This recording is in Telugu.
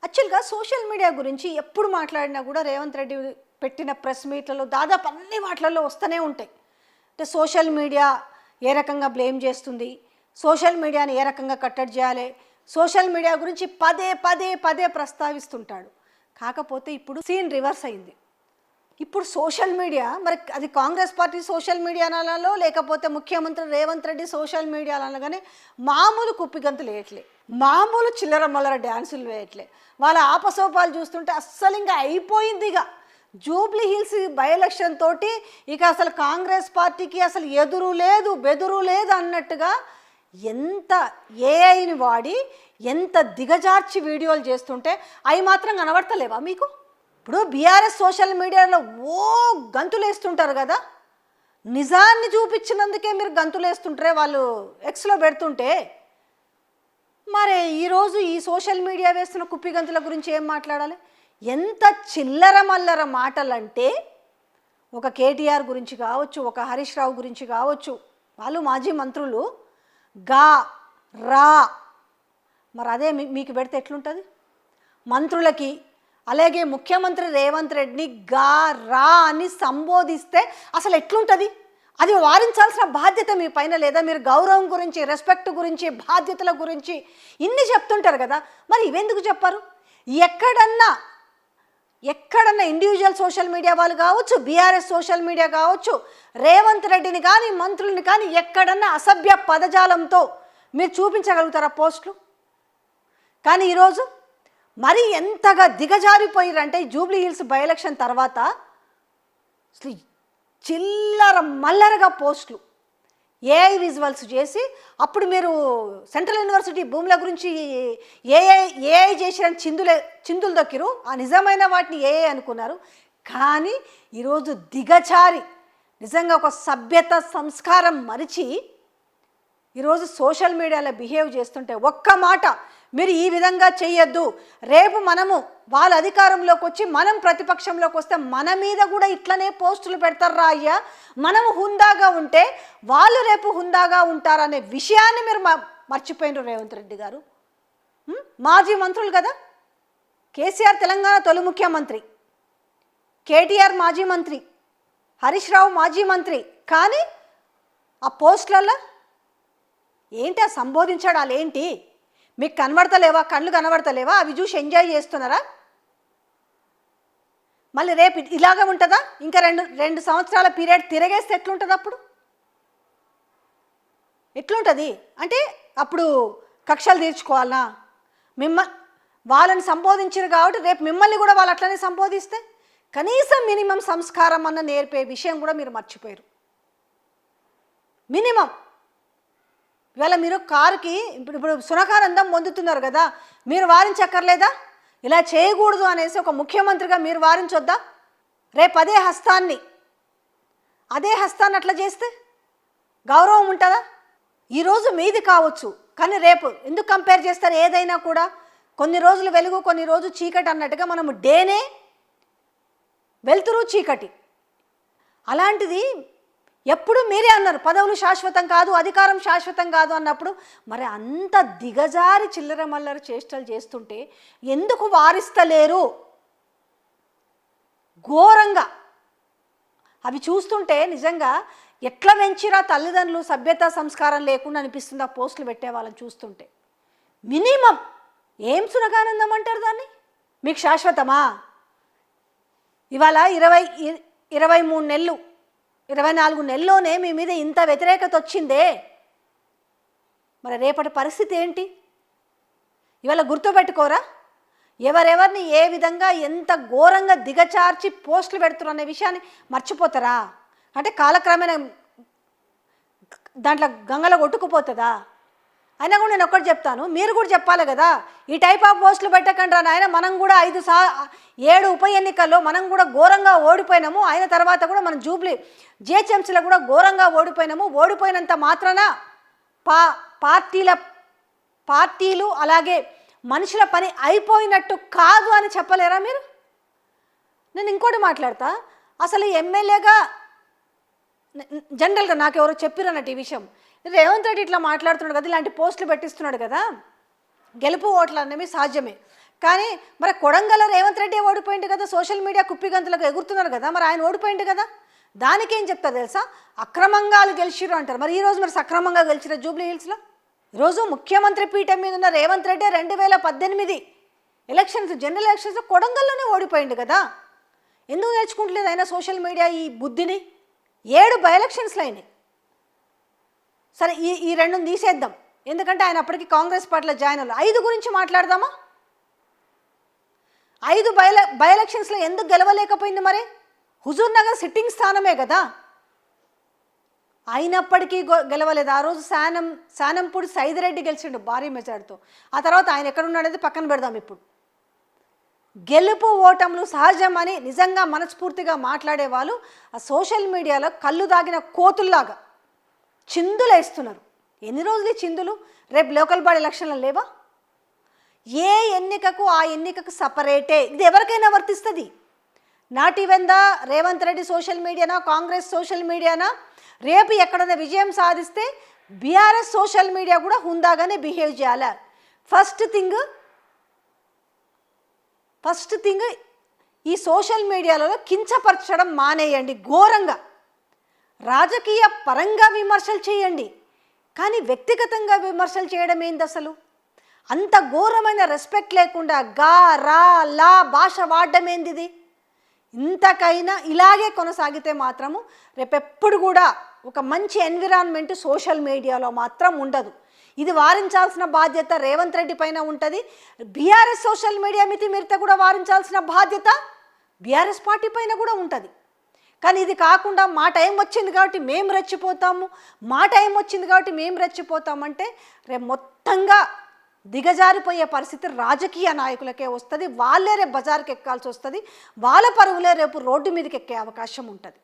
యాక్చువల్గా సోషల్ మీడియా గురించి ఎప్పుడు మాట్లాడినా కూడా రేవంత్ రెడ్డి పెట్టిన ప్రెస్ మీట్లలో దాదాపు అన్ని వాటిలలో వస్తూనే ఉంటాయి. అంటే సోషల్ మీడియా ఏ రకంగా బ్లేమ్ చేస్తుంది, సోషల్ మీడియాని ఏ రకంగా కట్టడి చేయాలి, సోషల్ మీడియా గురించి పదే పదే పదే ప్రస్తావిస్తుంటాడు. కాకపోతే ఇప్పుడు సీన్ రివర్స్ అయింది. ఇప్పుడు సోషల్ మీడియా మరి అది కాంగ్రెస్ పార్టీ సోషల్ మీడియా అనాలో లేకపోతే ముఖ్యమంత్రి రేవంత్ రెడ్డి సోషల్ మీడియా అనగానే మామూలు కుప్పిగంతులు వేయట్లే, మామూలు చిల్లర మల్లర డ్యాన్సులు వేయట్లే. వాళ్ళ ఆపసోపాలు చూస్తుంటే అస్సలు ఇంకా అయిపోయింది. ఇక జూబ్లీ హిల్స్ బై ఎలక్షన్ తోటి ఇక అసలు కాంగ్రెస్ పార్టీకి అసలు ఎదురు లేదు బెదురు లేదు అన్నట్టుగా ఎంత ఏఐని వాడి ఎంత దిగజార్చి వీడియోలు చేస్తుంటే అవి మాత్రం కనబడతలేవా మీకు? ఇప్పుడు బీఆర్ఎస్ సోషల్ మీడియాలో గంతులు వేస్తుంటారు కదా, నిజాన్ని చూపించినందుకే మీరు గంతులు వేస్తుంటారే వాళ్ళు ఎక్స్లో పెడుతుంటే, మరి ఈరోజు ఈ సోషల్ మీడియా వేస్తున్న కుప్పి గంతుల గురించి ఏం మాట్లాడాలి? ఎంత చిల్లర మల్లర మాటలంటే ఒక కేటీఆర్ గురించి కావచ్చు, ఒక హరీష్ రావు గురించి కావచ్చు, వాళ్ళు మాజీ మంత్రులు గా రా, మరి అదే మీకు పెడితే ఎట్లుంటుంది? మంత్రులకి అలాగే ముఖ్యమంత్రి రేవంత్ రెడ్డిని గా రా అని సంబోధిస్తే అసలు ఎట్లుంటుంది? అది వారించాల్సిన బాధ్యత మీ పైన లేదా? మీరు గౌరవం గురించి, రెస్పెక్ట్ గురించి, బాధ్యతల గురించి ఇన్ని చెప్తుంటారు కదా, మరి ఇవెందుకు చెప్పారు? ఎక్కడన్నా ఇండివిజువల్ సోషల్ మీడియా వాళ్ళు కావచ్చు, బీఆర్ఎస్ సోషల్ మీడియా కావచ్చు, రేవంత్ రెడ్డిని కానీ మంత్రుల్ని కానీ ఎక్కడన్నా అసభ్య పదజాలంతో మీరు చూపించగలుగుతారా పోస్టులు? కానీ ఈరోజు మరి ఎంతగా దిగజారిపోయారంటే జూబ్లీ హిల్స్ బై ఎలక్షన్ తర్వాత అసలు చిల్లర మల్లరగా పోస్టులు ఏఐ విజువల్స్ చేసి, అప్పుడు మీరు సెంట్రల్ యూనివర్సిటీ భూముల గురించి ఏఐ చేసిన చిందులు దక్కిరు, ఆ నిజమైన వాటిని ఏఐ అనుకున్నారు. కానీ ఈరోజు దిగజారి నిజంగా ఒక సభ్యత సంస్కారం మరిచి ఈరోజు సోషల్ మీడియాలో బిహేవ్ చేస్తుంటే ఒక్క మాట, మీరు ఈ విధంగా చేయొద్దు, రేపు మనము వాళ్ళ అధికారంలోకి వచ్చి మనం ప్రతిపక్షంలోకి వస్తే మన మీద కూడా ఇట్లనే పోస్టులు పెడతారా అయ్యా, మనము హుందాగా ఉంటే వాళ్ళు రేపు హుందాగా ఉంటారనే విషయాన్ని మీరు మర్చిపోయినారు రేవంత్ రెడ్డి గారు. మాజీ మంత్రులు కదా, కేసీఆర్ తెలంగాణ తొలి ముఖ్యమంత్రి, కేటీఆర్ మాజీ మంత్రి, హరీష్ రావు మాజీ మంత్రి, కానీ ఆ పోస్టులలో ఏంటి ఆ సంబోధించడాలు ఏంటి? మీకు కనబడతలేవా? కళ్ళు కనబడతలేవా? అవి చూసి ఎంజాయ్ చేస్తున్నారా? మళ్ళీ రేపు ఇలాగే ఉంటుందా? ఇంకా రెండు సంవత్సరాల పీరియడ్ తిరగేస్తే ఎట్లుంటుంది? అప్పుడు ఎట్లుంటుంది అంటే అప్పుడు కక్షలు తీర్చుకోవాలనా? వాళ్ళని సంబోధించారు కాబట్టి రేపు మిమ్మల్ని కూడా వాళ్ళు అట్లనే సంబోధిస్తే కనీసం మినిమం సంస్కారం అన్న నేర్పే విషయం కూడా మీరు మర్చిపోయారు. మినిమం ఇవాళ మీరు కారుకి ఇప్పుడు సునకానందం పొందుతున్నారు కదా, మీరు వారించక్కర్లేదా? ఇలా చేయకూడదు అనేసి ఒక ముఖ్యమంత్రిగా మీరు వారించొద్దా? రేపు అదే హస్తాన్ని అట్లా చేస్తే గౌరవం ఉంటుందా? ఈరోజు మీది కావచ్చు, కానీ రేపు ఎందుకు కంపేర్ చేస్తారు? ఏదైనా కూడా కొన్ని రోజులు వెలుగు, కొన్ని రోజు చీకటి అన్నట్టుగా మనము డేనే వెలుతురు చీకటి. అలాంటిది ఎప్పుడు మీరే అన్నారు పదవులు శాశ్వతం కాదు, అధికారం శాశ్వతం కాదు అన్నప్పుడు మరి అంత దిగజారి చిల్లర మల్లర చేష్టలు చేస్తుంటే ఎందుకు వారిస్తలేరు? ఘోరంగా అవి చూస్తుంటే నిజంగా ఎట్లా పెంచిరా తల్లిదండ్రులు సభ్యత సంస్కారం లేకుండా అనిపిస్తుంది ఆ పోస్టులు పెట్టే వాళ్ళని చూస్తుంటే. మినిమం ఏం సునకానందం అంటారు దాన్ని? మీకు శాశ్వతమా? ఇవాళ 23 నెలలు 24 నెలల్లోనే మీ మీద ఇంత వ్యతిరేకత వచ్చిందే, మరి రేపటి పరిస్థితి ఏంటి? ఇవాళ గుర్తుపెట్టుకోరా? ఎవరెవరిని ఏ విధంగా ఎంత ఘోరంగా దిగచార్చి పోస్టులు పెడుతున్నారు అనే విషయాన్ని మర్చిపోతారా? అంటే కాలక్రమేణా దాంట్లో గంగలో కొట్టుకుపోతుందా? అయినా కూడా నేను ఒక్కటి చెప్తాను, మీరు కూడా చెప్పాలి కదా, ఈ టైప్ ఆఫ్ పోస్టులు పెట్టకండి రా నాయన. మనం కూడా 7 ఉప ఎన్నికల్లో మనం కూడా ఘోరంగా ఓడిపోయినాము. అయిన తర్వాత కూడా మనం జిహెచ్ఎంసీలో కూడా ఘోరంగా ఓడిపోయినాము. ఓడిపోయినంత మాత్రాన పార్టీలు అలాగే మనుషుల పని అయిపోయినట్టు కాదు అని చెప్పలేరా మీరు? నేను ఇంకోటి మాట్లాడతా, అసలు ఎమ్మెల్యేగా జనరల్గా నాకు ఎవరో చెప్పిరన్నట్టు ఈ విషయం, రేవంత్ రెడ్డి ఇట్లా మాట్లాడుతున్నాడు కదా, ఇలాంటి పోస్టులు పెట్టిస్తున్నాడు కదా, గెలుపు ఓట్లు అనేవి సాధ్యమే, కానీ మరి కొడంగల్ రేవంత్ రెడ్డి ఓడిపోయింది కదా, సోషల్ మీడియా కుప్పిగంతులకు ఎగురుతున్నారు కదా, మరి ఆయన ఓడిపోయింది కదా. దానికేం చెప్తారు తెలుసా, అక్రమంగా గెలిచిరు అంటారు. మరి ఈరోజు మరి సక్రమంగా గెలిచిన జూబ్లీ హిల్స్లో ఈరోజు ముఖ్యమంత్రి పీఠం మీద ఉన్న రేవంత్ రెడ్డి 2018 ఎలక్షన్స్ జనరల్ ఎలక్షన్స్లో కొడంగల్లోనే ఓడిపోయింది కదా. ఎందుకు నేర్చుకుంటలేదు ఆయన సోషల్ మీడియా ఈ బుద్ధిని? 7 బై ఎలక్షన్స్లో అయినాయి. సరే ఈ రెండుని తీసేద్దాం, ఎందుకంటే ఆయన అప్పటికి కాంగ్రెస్ పార్టీలో జాయిన్ అవ్వాలి. 5 గురించి మాట్లాడదామా? 5 బై ఎలక్షన్స్లో ఎందుకు గెలవలేకపోయింది? మరి హుజూర్ నగర్ సిట్టింగ్ స్థానమే కదా, అయినప్పటికీ గెలవలేదు. ఆ రోజు శానంపూడి సైదిరెడ్డి గెలిచిండు భారీ మెజార్టీతో. ఆ తర్వాత ఆయన ఎక్కడున్నాడనేది పక్కన పెడదాం. ఇప్పుడు గెలుపు ఓటములు సహజమని నిజంగా మనస్ఫూర్తిగా మాట్లాడే వాళ్ళు ఆ సోషల్ మీడియాలో కళ్ళు దాగిన కోతుల్లాగా చిందులు వేస్తున్నారు. ఎన్ని రోజులు ఈ చిందులు? రేపు లోకల్ బాడీ ఎలక్షన్లు లేవా? ఏ ఎన్నికకు ఆ ఎన్నికకు సపరేటే. ఇది ఎవరికైనా వర్తిస్తుంది. Not even the Revanth Reddy social మీడియానా, కాంగ్రెస్ సోషల్ మీడియానా, రేపు ఎక్కడైనా విజయం సాధిస్తే బీఆర్ఎస్ సోషల్ మీడియా కూడా హుందాగానే బిహేవ్ చేయాలి. ఫస్ట్ థింగ్ ఈ సోషల్ మీడియాలో కించపరచడం మానేయండి. ఘోరంగా రాజకీయ పరంగా విమర్శలు చేయండి, కానీ వ్యక్తిగతంగా విమర్శలు చేయడం ఏంది అసలు? అంత ఘోరమైన రెస్పెక్ట్ లేకుండా గా రా లా భాష వాడడం ఏంది ఇది? ఇంతకైనా ఇలాగే కొనసాగితే మాత్రము రేపెప్పుడు కూడా ఒక మంచి ఎన్విరాన్మెంట్ సోషల్ మీడియాలో మాత్రం ఉండదు. ఇది వారించాల్సిన బాధ్యత రేవంత్ రెడ్డి పైన ఉంటుంది. బీఆర్ఎస్ సోషల్ మీడియా మితిమీరితే కూడా వారించాల్సిన బాధ్యత బీఆర్ఎస్ పార్టీ పైన కూడా ఉంటుంది. కానీ ఇది కాకుండా మా టైం వచ్చింది కాబట్టి మేము రెచ్చిపోతామంటే రేపు మొత్తంగా దిగజారిపోయే పరిస్థితి రాజకీయ నాయకులకే వస్తుంది. వాళ్ళే రేపు బజార్కి ఎక్కాల్సి వస్తుంది. వాళ్ళ పరుగులే రేపు రోడ్డు మీదకి ఎక్కే అవకాశం ఉంటుంది.